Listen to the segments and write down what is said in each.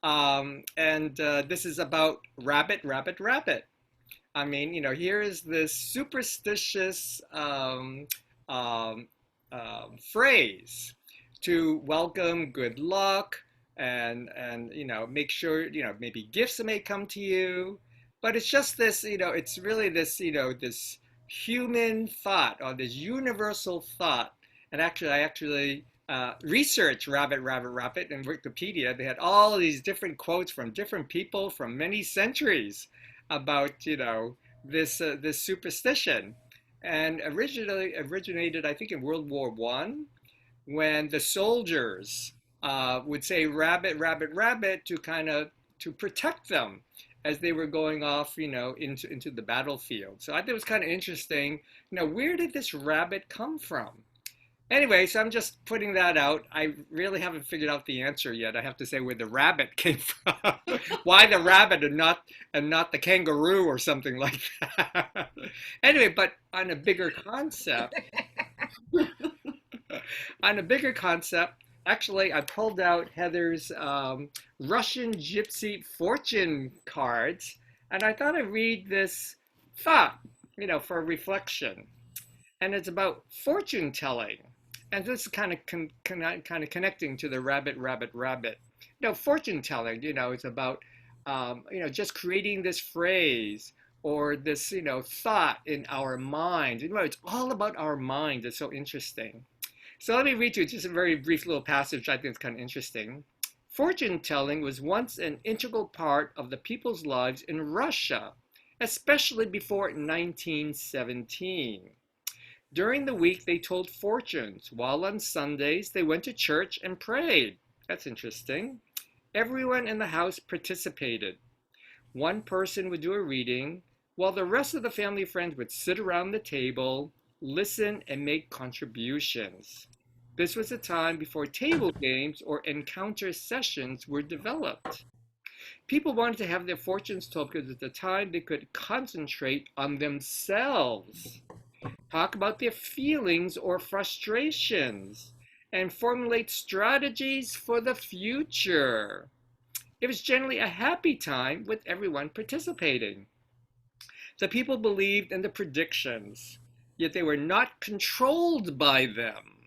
And this is about rabbit, rabbit, rabbit. I mean, here is this superstitious um, phrase to welcome good luck and make sure maybe gifts may come to you, but it's just this it's really this this human thought or this universal thought. And actually, I actually researched rabbit, rabbit, rabbit in Wikipedia. They had all these different quotes from different people from many centuries about this superstition, and originally originated I think in World War I, when the soldiers would say rabbit, rabbit, rabbit to kind of to protect them as they were going off, into the battlefield. So I think it was kind of interesting. Where did this rabbit come from? Anyway, so I'm just putting that out. I really haven't figured out the answer yet. I have to say where the rabbit came from. Why the rabbit and not the kangaroo or something like that. Anyway, but on a bigger concept, actually, I pulled out Heather's Russian Gypsy fortune cards, and I thought I'd read this thought, for reflection. And it's about fortune telling. And this is kind of kind of connecting to the rabbit, rabbit, rabbit. Fortune telling. It's about just creating this phrase or this thought in our minds. It's all about our minds. It's so interesting. So let me read you just a very brief little passage I think is kind of interesting. Fortune telling was once an integral part of the people's lives in Russia, especially before 1917. During the week, they told fortunes, while on Sundays, they went to church and prayed. That's interesting. Everyone in the house participated. One person would do a reading, while the rest of the family friends would sit around the table, listen, and make contributions. This was a time before table games or encounter sessions were developed. People wanted to have their fortunes told because at the time they could concentrate on themselves, talk about their feelings or frustrations, and formulate strategies for the future. It was generally a happy time with everyone participating. The people believed in the predictions, yet they were not controlled by them.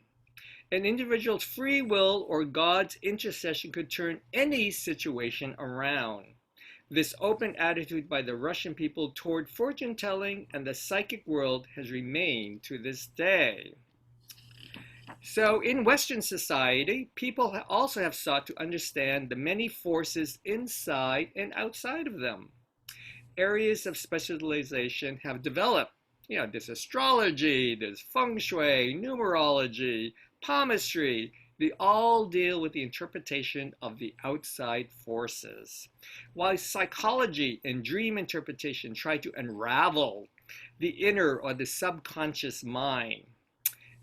An individual's free will or God's intercession could turn any situation around. This open attitude by the Russian people toward fortune telling and the psychic world has remained to this day. So in Western society, people also have sought to understand the many forces inside and outside of them. Areas of specialization have developed. There's astrology, there's feng shui, numerology, palmistry. They all deal with the interpretation of the outside forces, while psychology and dream interpretation try to unravel the inner or the subconscious mind.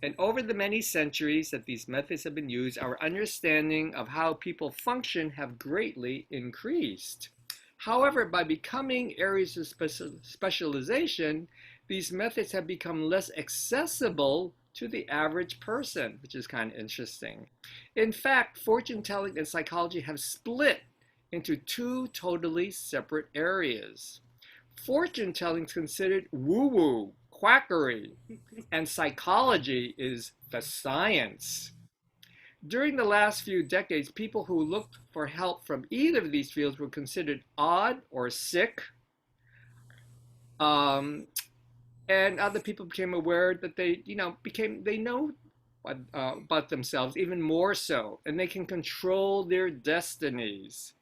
And over the many centuries that these methods have been used, our understanding of how people function have greatly increased. However, by becoming areas of specialization, these methods have become less accessible to the average person, which is kind of interesting. In fact, fortune telling and psychology have split into two totally separate areas. Fortune telling is considered woo-woo, quackery, and psychology is the science. During the last few decades, people who looked for help from either of these fields were considered odd or sick. And other people became aware that they know about themselves even more so, and they can control their destinies.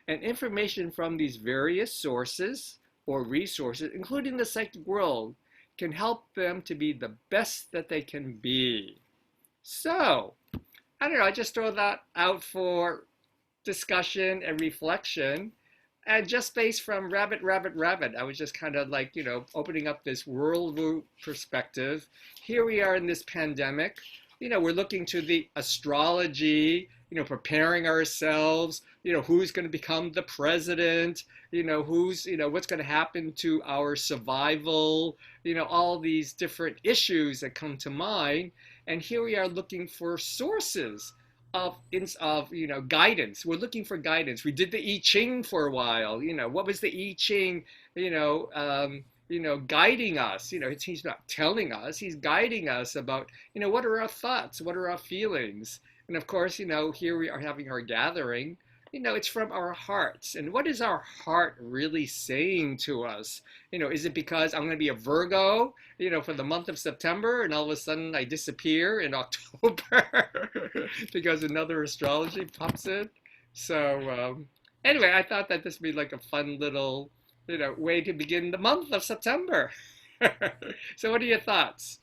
And information from these various sources or resources, including the psychic world, can help them to be the best that they can be. So, I don't know, I just throw that out for discussion and reflection. And just based from rabbit, rabbit, rabbit, I was just kind of like, opening up this worldview perspective. Here we are in this pandemic. We're looking to the astrology, preparing ourselves, who's going to become the president, what's going to happen to our survival, all these different issues that come to mind. And here we are looking for sources guidance. We're looking for guidance. We did the I Ching for a while. What was the I Ching? Guiding us. He's not telling us. He's guiding us about what are our thoughts, what are our feelings, and of course here we are having our gathering. It's from our hearts. And what is our heart really saying to us? Is it because I'm going to be a Virgo, for the month of September, and all of a sudden I disappear in October because another astrology pops in? So, anyway, I thought that this would be like a fun little, way to begin the month of September. So, what are your thoughts?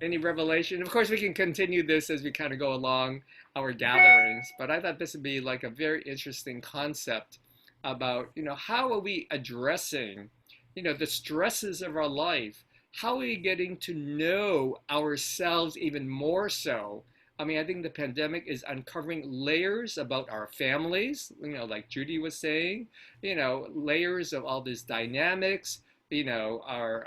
Any revelation? Of course, we can continue this as we kind of go along our gatherings, but I thought this would be like a very interesting concept about, how are we addressing, the stresses of our life? How are we getting to know ourselves even more so? I mean, I think the pandemic is uncovering layers about our families, like Judy was saying, layers of all these dynamics, our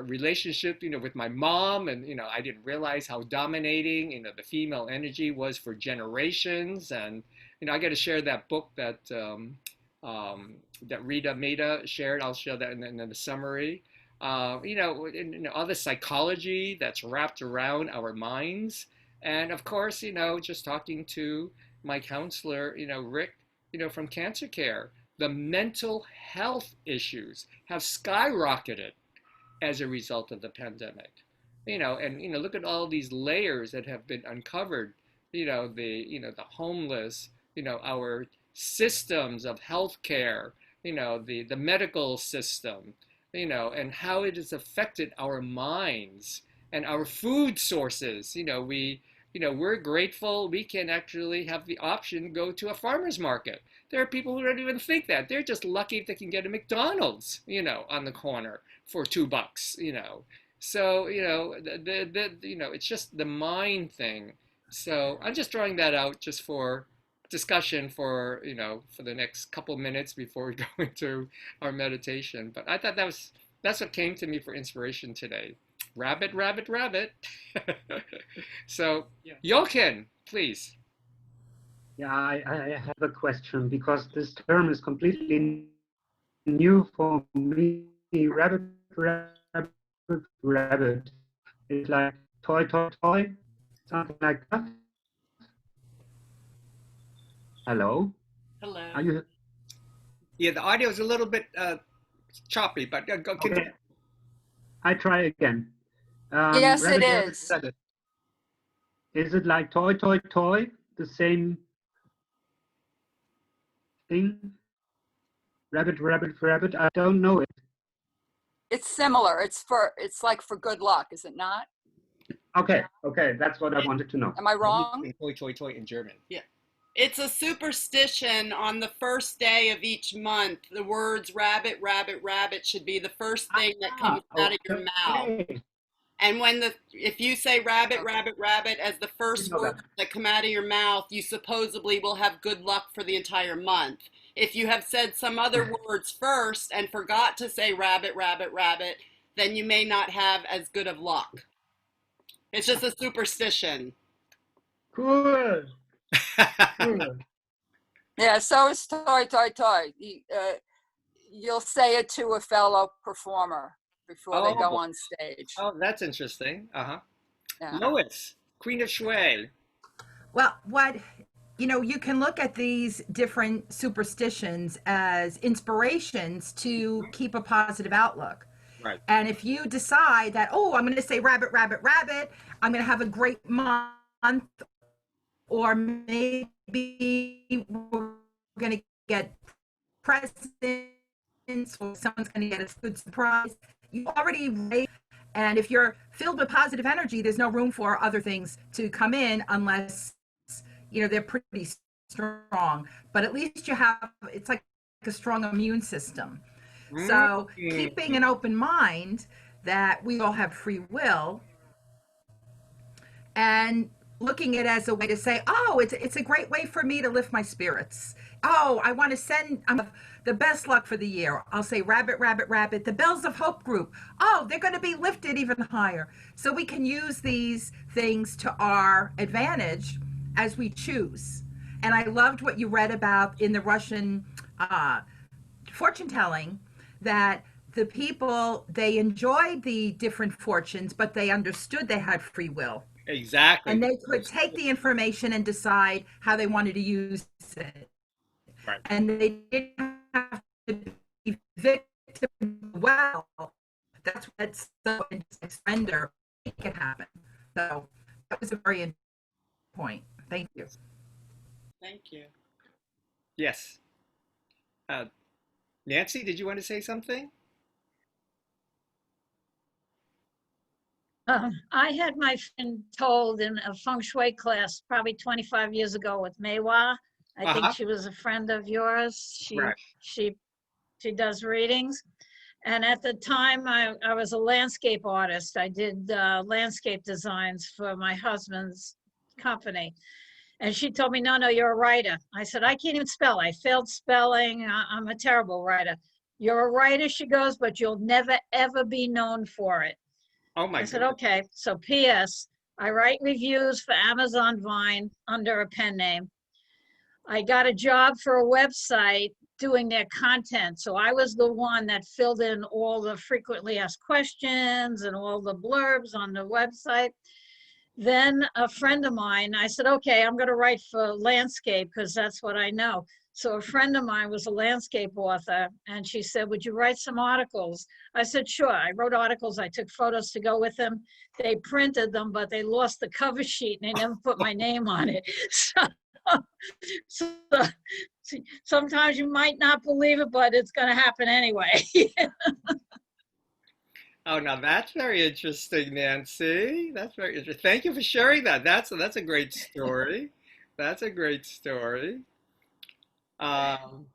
relationship, with my mom, and I didn't realize how dominating, the female energy was for generations. And I got to share that book that Rita Meda shared. I'll share that in the summary. All the psychology that's wrapped around our minds, and of course, just talking to my counselor, Rick, from Cancer Care, the mental health issues have skyrocketed as a result of the pandemic. And look at all these layers that have been uncovered. The homeless. Our systems of healthcare. The medical system. And how it has affected our minds and our food sources. We're grateful we can actually have the option to go to a farmer's market. There are people who don't even think that. They're just lucky if they can get a McDonald's, on the corner for $2. So, it's just the mind thing. So I'm just drawing that out just for discussion for, for the next couple minutes before we go into our meditation. But I thought that's what came to me for inspiration today. Rabbit, rabbit, rabbit. So, yeah. Jochen, please. Yeah, I have a question because this term is completely new for me. Rabbit, rabbit, rabbit. It's like toy, toy, toy, something like that. Hello? Hello. Are you? Yeah, the audio is a little bit choppy, but go. Okay. I try again. Yes, rabbit, it rabbit, is. rabbit. Is it like toy, toy, toy? The same thing? Rabbit, rabbit, rabbit. I don't know it. It's similar. It's like for good luck, is it not? Okay, that's what I wanted to know. Am I wrong? Toy, toy, toy in German. Yeah. It's a superstition. On the first day of each month, the words rabbit, rabbit, rabbit should be the first thing that comes out of your mouth. And if you say rabbit, rabbit, rabbit as the first words that come out of your mouth, you supposedly will have good luck for the entire month. If you have said some other words first and forgot to say rabbit, rabbit, rabbit, then you may not have as good of luck. It's just a superstition. Cool. Yeah, so is toy, toy, toy. You'll say it to a fellow performer before they go on stage. Oh, that's interesting. Uh-huh. Yeah. Lois, Queen of Shui. Well, you can look at these different superstitions as inspirations to keep a positive outlook. Right. And if you decide that, I'm going to say rabbit, rabbit, rabbit, I'm going to have a great month, or maybe we're going to get presents, or someone's going to get a good surprise, you already rate. And if you're filled with positive energy, there's no room for other things to come in unless, they're pretty strong. But at least it's like a strong immune system. So keeping an open mind that we all have free will, and looking at it as a way to say, oh, it's a great way for me to lift my spirits. Oh, I want to send the best luck for the year. I'll say rabbit, rabbit, rabbit. The Bells of Hope group. Oh, they're going to be lifted even higher. So we can use these things to our advantage as we choose. And I loved what you read about in the Russian fortune telling, that the people, they enjoyed the different fortunes, but they understood they had free will, Exactly. and they could take the information and decide how they wanted to use it. Right. And they didn't have to be victim. Well, that's what so surrender can happen. So that was a very important point. Thank you. Thank you. Yes. Uh, Nancy, did you want to say something? I had my friend told in a feng shui class probably 25 years ago with Meiwa. I think Uh-huh. she was a friend of yours. Right. She does readings. And at the time, I was a landscape artist. I did landscape designs for my husband's company. And she told me, no, you're a writer. I said, I can't even spell. I failed spelling. I'm a terrible writer. You're a writer, she goes, but you'll never, ever be known for it. Oh my I said, goodness. okay. So P.S. I write reviews for Amazon Vine under a pen name. I got a job for a website doing their content. So I was the one that filled in all the frequently asked questions and all the blurbs on the website. Then a friend of mine, I said, okay, I'm going to write for landscape because that's what I know. So a friend of mine was a landscape author, and she said, would you write some articles? I said, sure. I wrote articles. I took photos to go with them. They printed them, but they lost the cover sheet and they never put my name on it. So sometimes you might not believe it, but it's going to happen anyway. Oh, now that's very interesting, Nancy. That's very interesting. Thank you for sharing that. That's a great story. That's a great story. Um,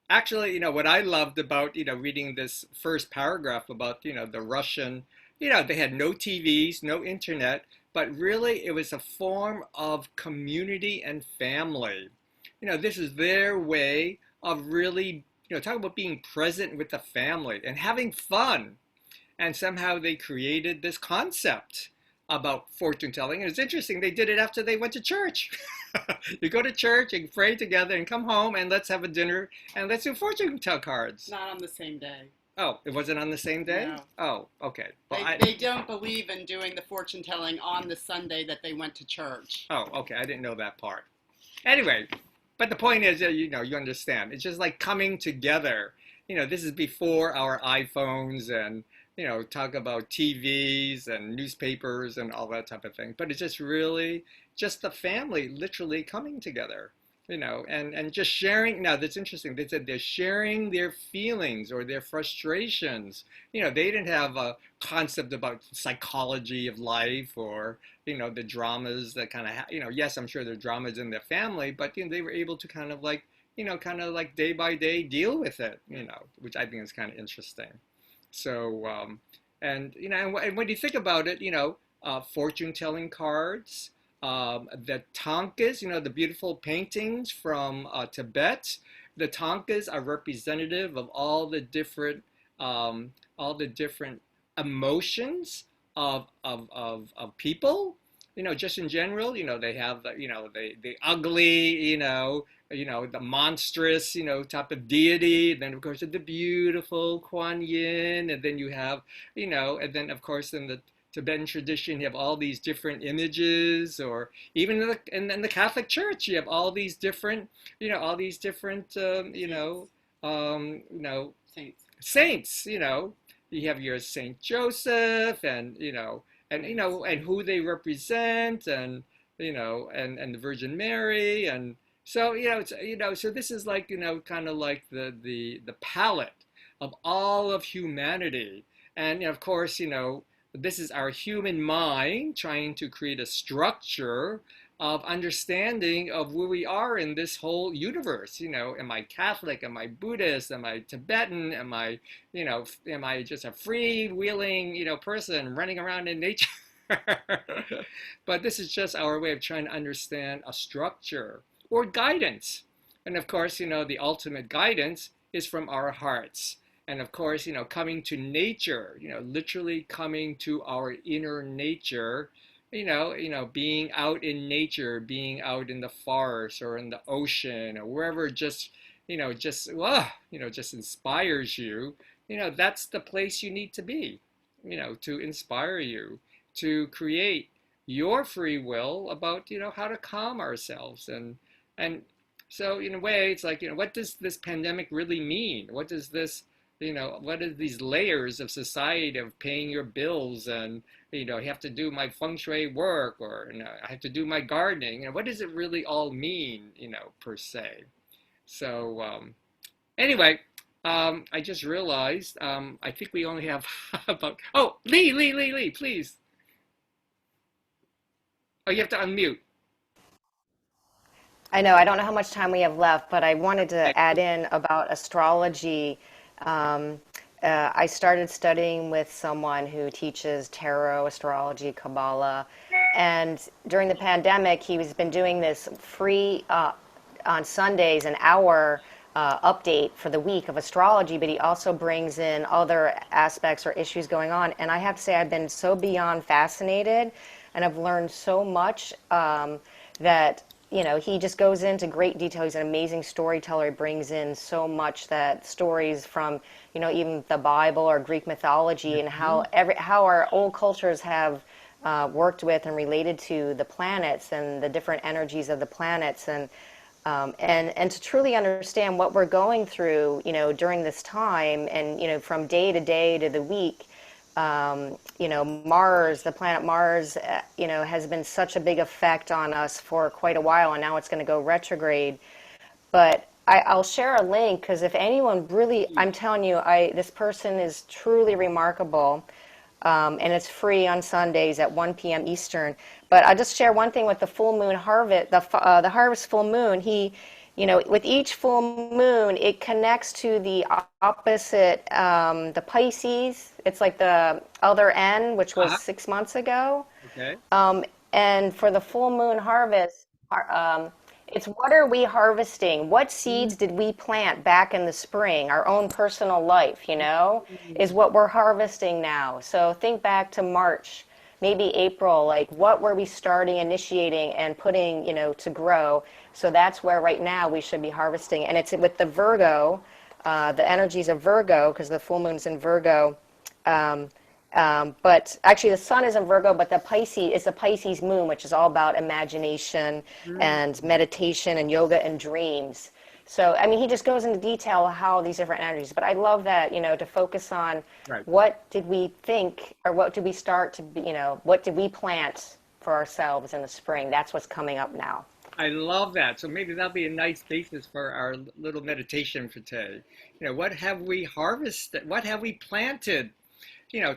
Actually, what I loved about, reading this first paragraph about, the Russian, they had no TVs, no internet, but really it was a form of community and family. This is their way of really, talk about being present with the family and having fun. And somehow they created this concept about fortune telling. And it's interesting, they did it after they went to church. You go to church and pray together and come home and let's have a dinner and let's do fortune tell cards. Not on the same day. Oh, it wasn't on the same day? No. Oh, okay. Well, They don't believe in doing the fortune telling on the Sunday that they went to church. Oh, okay. I didn't know that part. Anyway, but the point is, you understand. It's just like coming together. This is before our iPhones and, talk about TVs and newspapers and all that type of thing. But it's just really just the family literally coming together, and just sharing. Now, that's interesting. They said they're sharing their feelings or their frustrations. They didn't have a concept about psychology of life or, the dramas that kind of, yes, I'm sure there are dramas in their family, but, they were able to kind of like, day by day deal with it, which I think is kind of interesting. So, and when you think about it, fortune telling cards, the tankas, the beautiful paintings from Tibet, the tankas are representative of all the different emotions of people. Just in general, they have the ugly, the monstrous, type of deity. And then of course the beautiful Kuan Yin, and then you have, and then of course in the Tibetan tradition you have all these different images, or even in the Catholic Church you have all these different, saints. You have your Saint Joseph, and who they represent, and and the Virgin Mary, and so so this is like kind of like the palette of all of humanity, and of course this is our human mind trying to create a structure of understanding of where we are in this whole universe. Am I Catholic? Am I Buddhist? Am I Tibetan? Am I just a freewheeling, person running around in nature? But this is just our way of trying to understand a structure or guidance. And of course, the ultimate guidance is from our hearts. And of course, coming to nature, literally coming to our inner nature, being out in nature, being out in the forest or in the ocean or wherever just inspires you, that's the place you need to be, to inspire you, to create your free will about, how to calm ourselves. And so in a way, it's like, what does this pandemic really mean? What does this, what are these layers of society of paying your bills and, you have to do my feng shui work or, I have to do my gardening. What does it really all mean, per se? So anyway, I just realized, I think we only have about, oh, Lee, please. Oh, you have to unmute. I know, I don't know how much time we have left, but I wanted Okay. to add in about astrology. Um, I started studying with someone who teaches tarot, astrology, Kabbalah, and during the pandemic, he's been doing this free on Sundays, an hour update for the week of astrology, but he also brings in other aspects or issues going on. And I have to say, I've been so beyond fascinated, and I've learned so much that he just goes into great detail. He's an amazing storyteller. He brings in so much that stories from, even the Bible or Greek mythology and how our old cultures have worked with and related to the planets and the different energies of the planets and to truly understand what we're going through, during this time and, from day to the week. Mars, the planet Mars, has been such a big effect on us for quite a while, and now it's going to go retrograde. But I'll share a link because if anyone really, I'm telling you, this person is truly remarkable, and it's free on Sundays at 1 p.m. Eastern. But I'll just share one thing with the full moon harvest, the harvest full moon. With each full moon, it connects to the opposite, the Pisces. It's like the other end, which was 6 months ago. Okay. And for the full moon harvest, it's what are we harvesting? What seeds did we plant back in the spring? Our own personal life, is what we're harvesting now. So think back to March, maybe April, like what were we starting, initiating, and putting, to grow? So that's where right now we should be harvesting. And it's with the Virgo, the energies of Virgo, because the full moon's in Virgo. But actually the sun is in Virgo, but the Pisces is the Pisces moon, which is all about imagination and meditation and yoga and dreams. So, he just goes into detail how these different energies, but I love that, to focus on what did we think or what did we start to be, what did we plant for ourselves in the spring? That's what's coming up now. I love that. So maybe that'll be a nice basis for our little meditation for today. What have we harvested? What have we planted?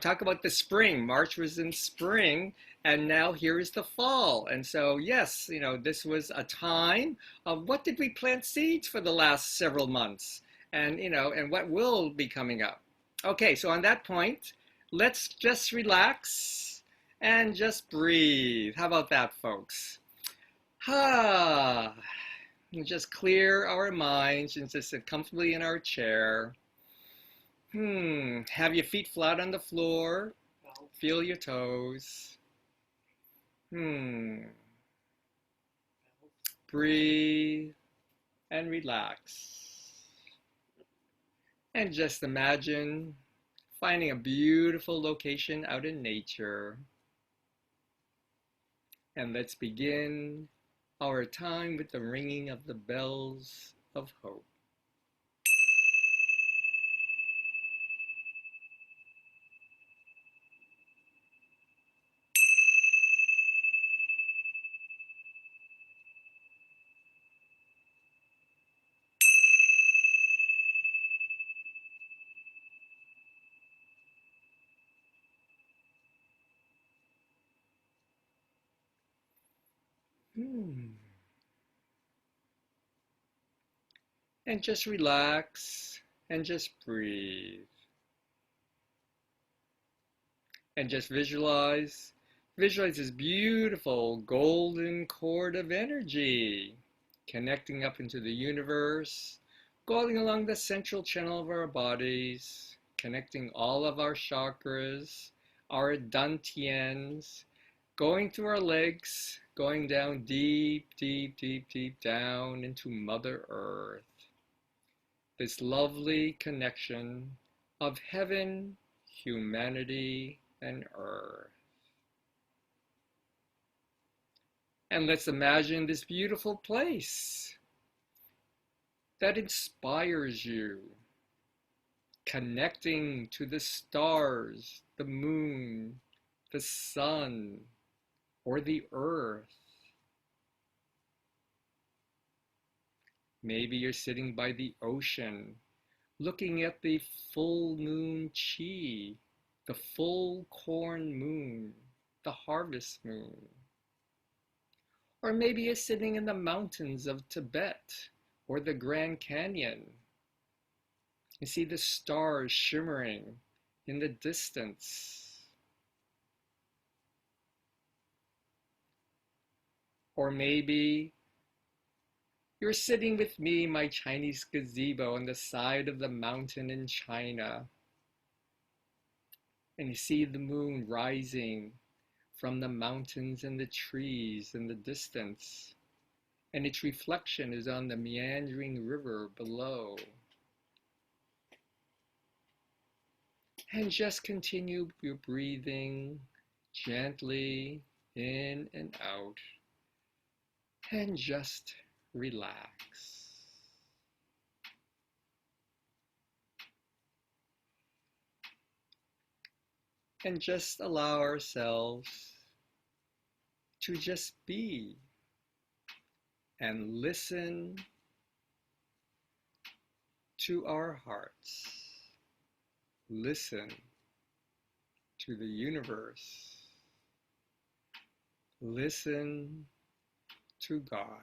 Talk about the spring. March was in spring, and now here is the fall. And so, yes, this was a time of what did we plant seeds for the last several months, and and what will be coming up. Okay, so on that point, let's just relax and just breathe. How about that, folks? And just clear our minds and just sit comfortably in our chair. Have your feet flat on the floor. Feel your toes. Breathe and relax. And just imagine finding a beautiful location out in nature. And let's begin our time with the ringing of the bells of hope. And just relax and just breathe. And just visualize Visualize this beautiful golden cord of energy connecting up into the universe, going along the central channel of our bodies, connecting all of our chakras, our dantians, going through our legs, going down deep, deep, deep, deep down into Mother Earth. This lovely connection of heaven, humanity, and earth. And let's imagine this beautiful place that inspires you, connecting to the stars, the moon, the sun, or the earth. Maybe you're sitting by the ocean, looking at the full moon chi, the full corn moon, the harvest moon. Or maybe you're sitting in the mountains of Tibet or the Grand Canyon. You see the stars shimmering in the distance. Or maybe you're sitting with me in my Chinese gazebo on the side of the mountain in China. And you see the moon rising from the mountains and the trees in the distance. And its reflection is on the meandering river below. And just continue your breathing gently in and out. And just relax. And just allow ourselves to just be and listen to our hearts. Listen to the universe. Listen to God.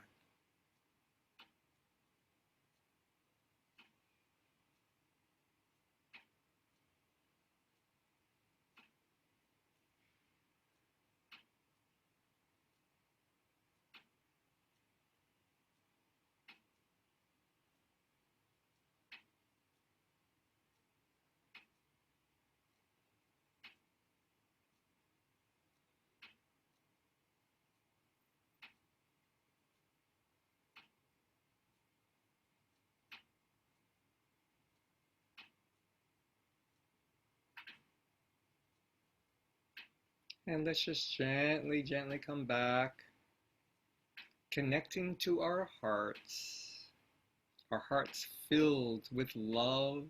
And let's just gently, gently come back, connecting to our hearts filled with love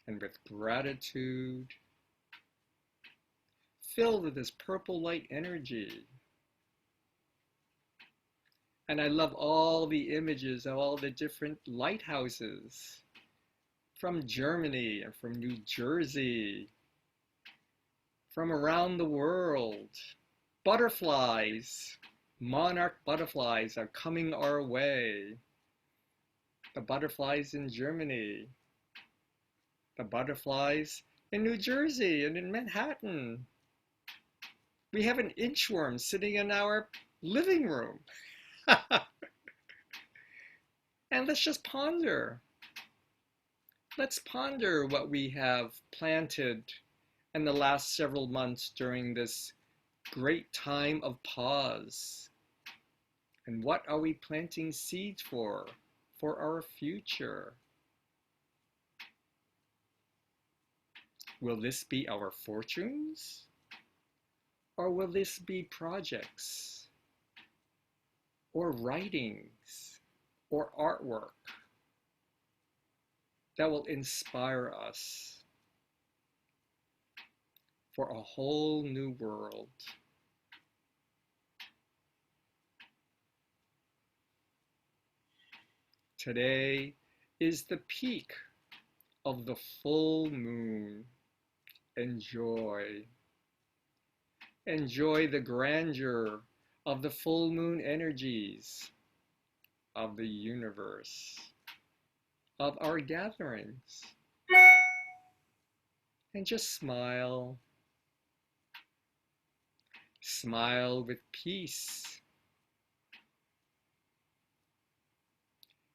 and with gratitude, filled with this purple light energy. And I love all the images of all the different lighthouses from Germany and from New Jersey, from around the world. Butterflies, monarch butterflies are coming our way. The butterflies in Germany, the butterflies in New Jersey and in Manhattan. We have an inchworm sitting in our living room. And let's just ponder. Let's ponder what we have planted in the last several months during this great time of pause. And what are we planting seeds for our future? Will this be our fortunes? Or will this be projects? Or writings? Or artwork that will inspire us for a whole new world? Today is the peak of the full moon. Enjoy. Enjoy the grandeur of the full moon energies of the universe, of our gatherings. And just smile. Smile with peace.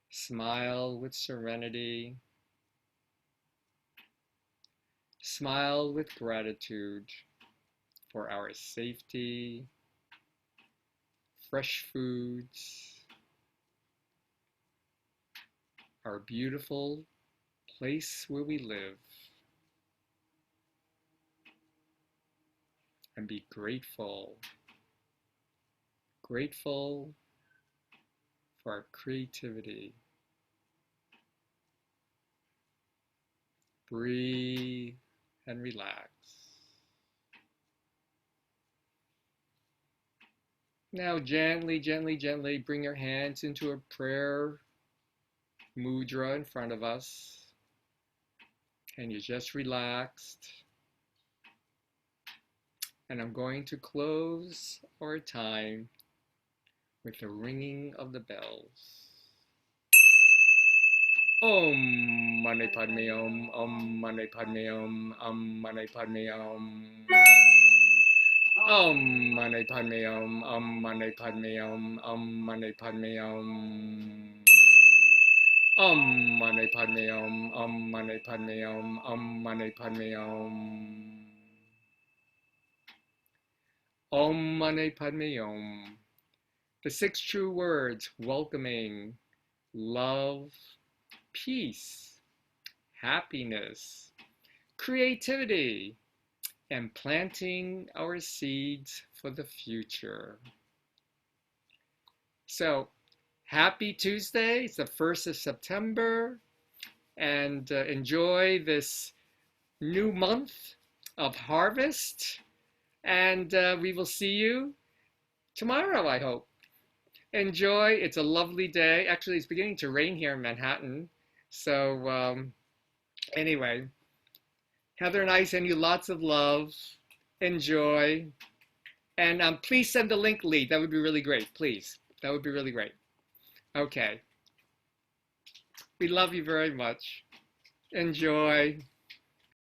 Smile with serenity. Smile with gratitude for our safety, fresh foods, our beautiful place where we live, and be grateful. Grateful for our creativity. Breathe and relax. Now gently, gently, gently bring your hands into a prayer mudra in front of us. And you're just relaxed. And I'm going to close our time with the ringing of the bells. Om Mani Padme Om, Om Mani Padme Om, Om Mani Padme Om. Om Mani Padme Om, Om Mani Padme Om, Om Mani Padme Om. Om Mani Padme Om, Om Mani Padme Om, Om Mani Padme Om. Om Mani Padme Om. The 6 true words: welcoming, love, peace, happiness, creativity, and planting our seeds for the future. So, happy Tuesday. It's the 1st of September, and enjoy this new month of harvest. And we will see you tomorrow, I hope. Enjoy. It's a lovely day. Actually, it's beginning to rain here in Manhattan. So anyway, Heather and I send you lots of love. Enjoy. And please send the link, Lee. That would be really great. Please. That would be really great. Okay. We love you very much. Enjoy.